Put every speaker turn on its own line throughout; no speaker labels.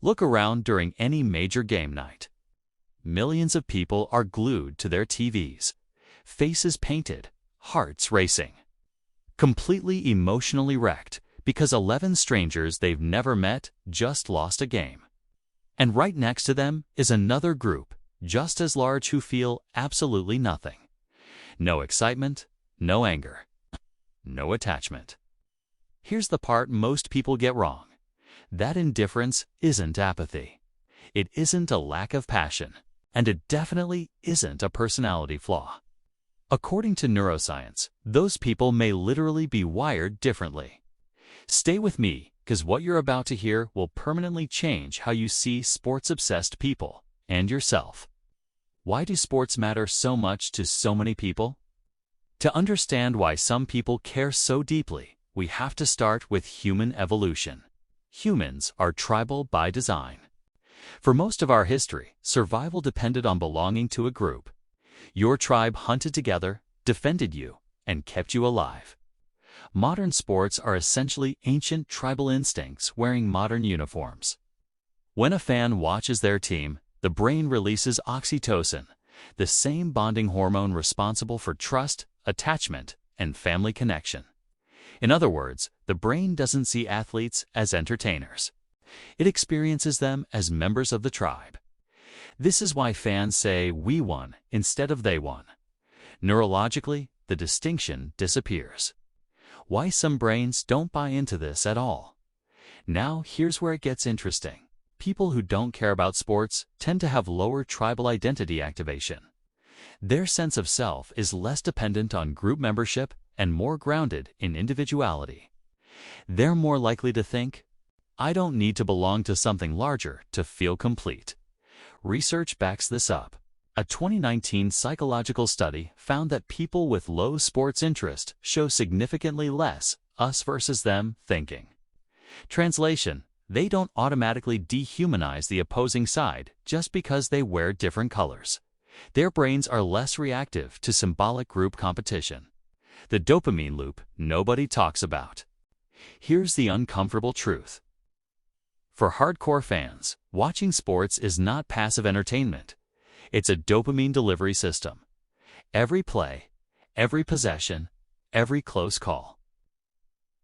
Look around during any major game night. Millions of people are glued to their TVs, faces painted, hearts racing, completely emotionally wrecked because 11 strangers they've never met just lost a game. And right next to them is another group, just as large, who feel absolutely nothing. No excitement, no anger, no attachment. Here's the part most people get wrong. That indifference isn't apathy. It isn't a lack of passion, and it definitely isn't a personality flaw. According to neuroscience, those people may literally be wired differently. Stay with me, because what you're about to hear will permanently change how you see sports-obsessed people and yourself. Why do sports matter so much to so many people? To understand why some people care so deeply, we have to start with human evolution. Humans are tribal by design. For most of our history, survival depended on belonging to a group. Your tribe hunted together, defended you, and kept you alive. Modern sports are essentially ancient tribal instincts wearing modern uniforms. When a fan watches their team, the brain releases oxytocin, the same bonding hormone responsible for trust, attachment, and family connection. In other words, the brain doesn't see athletes as entertainers. It experiences them as members of the tribe. This is why fans say "we won" instead of "they won." Neurologically, the distinction disappears. Why some brains don't buy into this at all. Now, here's where it gets interesting. People who don't care about sports tend to have lower tribal identity activation. Their sense of self is less dependent on group membership and more grounded in individuality. They're more likely to think, "I don't need to belong to something larger to feel complete." Research backs this up. A 2019 psychological study found that people with low sports interest show significantly less us versus them thinking. Translation: they don't automatically dehumanize the opposing side just because they wear different colors. Their brains are less reactive to symbolic group competition. The dopamine loop nobody talks about. Here's the uncomfortable truth. For hardcore fans, watching sports is not passive entertainment. It's a dopamine delivery system. Every play, every possession, every close call.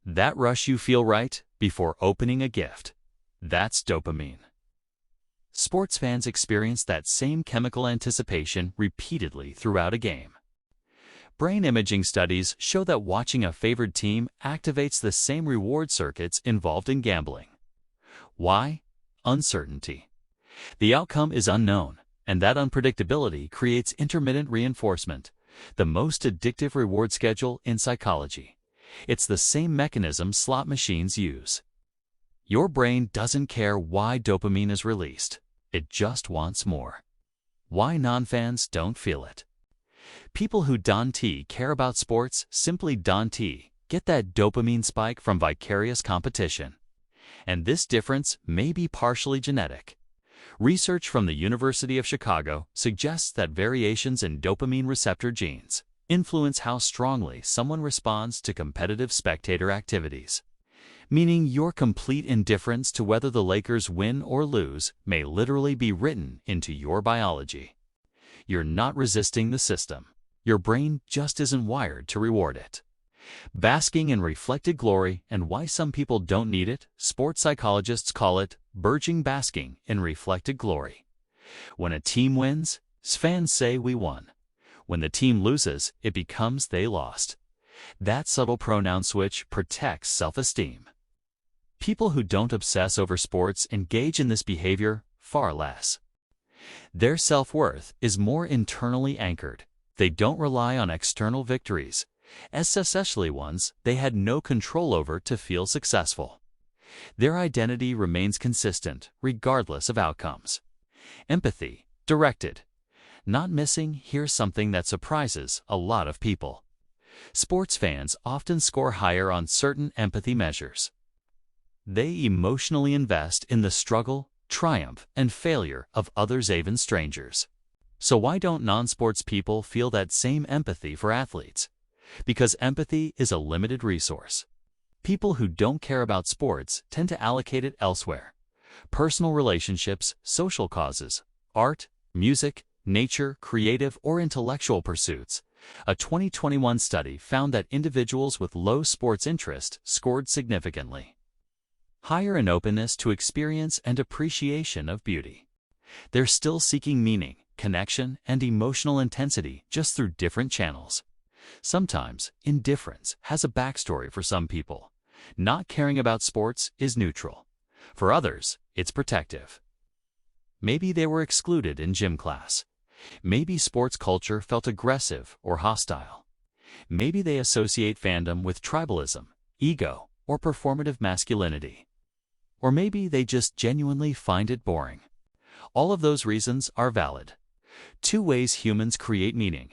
That rush you feel right before opening a gift, that's dopamine. Sports fans experience that same chemical anticipation repeatedly throughout a game. Brain imaging studies show that watching a favored team activates the same reward circuits involved in gambling. Why? Uncertainty. The outcome is unknown, and that unpredictability creates intermittent reinforcement, the most addictive reward schedule in psychology. It's the same mechanism slot machines use. Your brain doesn't care why dopamine is released. It just wants more. Why non-fans don't feel it. People who don't care about sports simply don't get that dopamine spike from vicarious competition. And this difference may be partially genetic. Research from the University of Chicago suggests that variations in dopamine receptor genes influence how strongly someone responds to competitive spectator activities. Meaning your complete indifference to whether the Lakers win or lose may literally be written into your biology. You're not resisting the system. Your brain just isn't wired to reward it. Basking in reflected glory and why some people don't need it, sports psychologists call it burgeoning basking in reflected glory. When a team wins, fans say "we won." When the team loses, it becomes "they lost." That subtle pronoun switch protects self-esteem. People who don't obsess over sports engage in this behavior far less. Their self-worth is more internally anchored. They don't rely on external victories, especially ones they had no control over, to feel successful. Their identity remains consistent regardless of outcomes. Empathy, directed, not missing. Here's something that surprises a lot of people. Sports fans often score higher on certain empathy measures. They emotionally invest in the struggle, triumph, and failure of others, even strangers. So why don't non-sports people feel that same empathy for athletes? Because empathy is a limited resource. People who don't care about sports tend to allocate it elsewhere. Personal relationships, social causes, art, music, nature, creative, or intellectual pursuits. A 2021 study found that individuals with low sports interest scored significantly higher in openness to experience and appreciation of beauty. They're still seeking meaning, connection, and emotional intensity just through different channels. Sometimes, indifference has a backstory for some people. Not caring about sports is neutral. For others, it's protective. Maybe they were excluded in gym class. Maybe sports culture felt aggressive or hostile. Maybe they associate fandom with tribalism, ego, or performative masculinity. Or maybe they just genuinely find it boring. All of those reasons are valid. Two ways humans create meaning.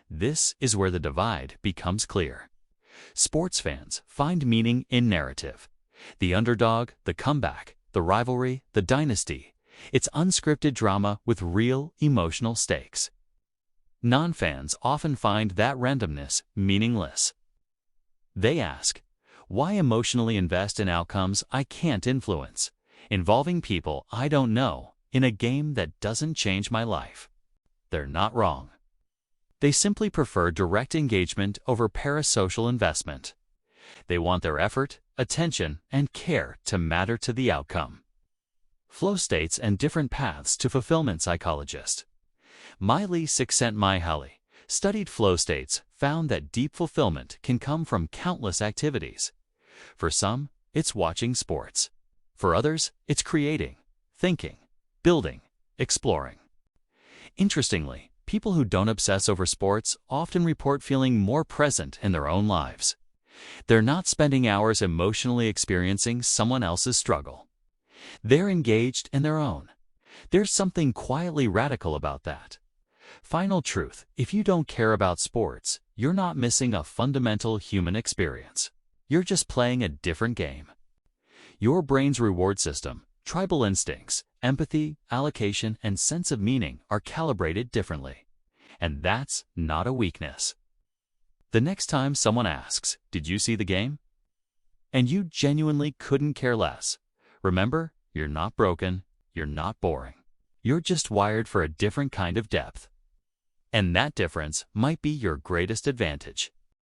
This is where the divide becomes clear. Sports fans find meaning in narrative. The underdog, the comeback, the rivalry, the dynasty. It's unscripted drama with real emotional stakes. Non-fans often find that randomness meaningless. They ask, why emotionally invest in outcomes I can't influence, involving people I don't know, in a game that doesn't change my life? They're not wrong. They simply prefer direct engagement over parasocial investment. They want their effort, attention, and care to matter to the outcome. Flow states and different paths to fulfillment. Psychologist Miley Csikszentmihalyi studied flow states, found that deep fulfillment can come from countless activities. For some, it's watching sports. For others, it's creating, thinking, building, exploring. Interestingly, people who don't obsess over sports often report feeling more present in their own lives. They're not spending hours emotionally experiencing someone else's struggle. They're engaged in their own. There's something quietly radical about that. Final truth, if you don't care about sports, you're not missing a fundamental human experience. You're just playing a different game. Your brain's reward system, tribal instincts, empathy, allocation, and sense of meaning are calibrated differently. And that's not a weakness. The next time someone asks, "Did you see the game?" and you genuinely couldn't care less, remember, you're not broken, you're not boring. You're just wired for a different kind of depth. And that difference might be your greatest advantage.